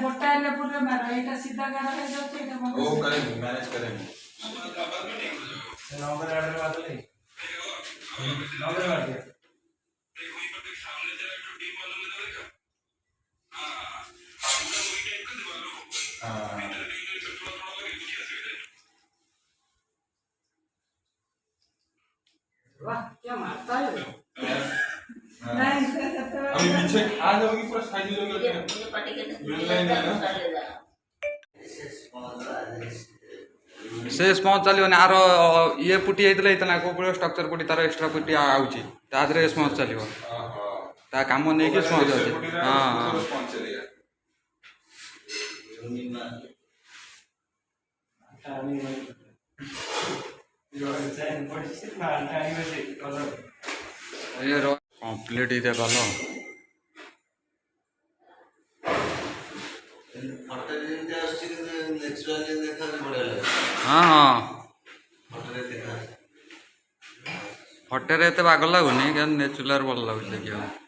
गोटा लेवल रे मारो एटा सीधा गारा है जो एटा बंद वो करेंगे मैनेज करेंगे नंबर ऐड करवा दो नहीं नंबर मार दिया वाह क्या मारता है नहीं अभी पीछे आ जाओगी पूरा साइड हो जाएगा ये पार्टी के से स्मज चलो आर ये पुटी होता को स्ट्रक्चर पुटी तार एक्सट्रा पुटी आउची तादरे स्मज चलो ता काम नहीं कि स्मज अच्छे हाँ कंप्लीट इते कल हाँ हाँ फटे एत बाग लगुनि नेचुराल भल लगुच देखिए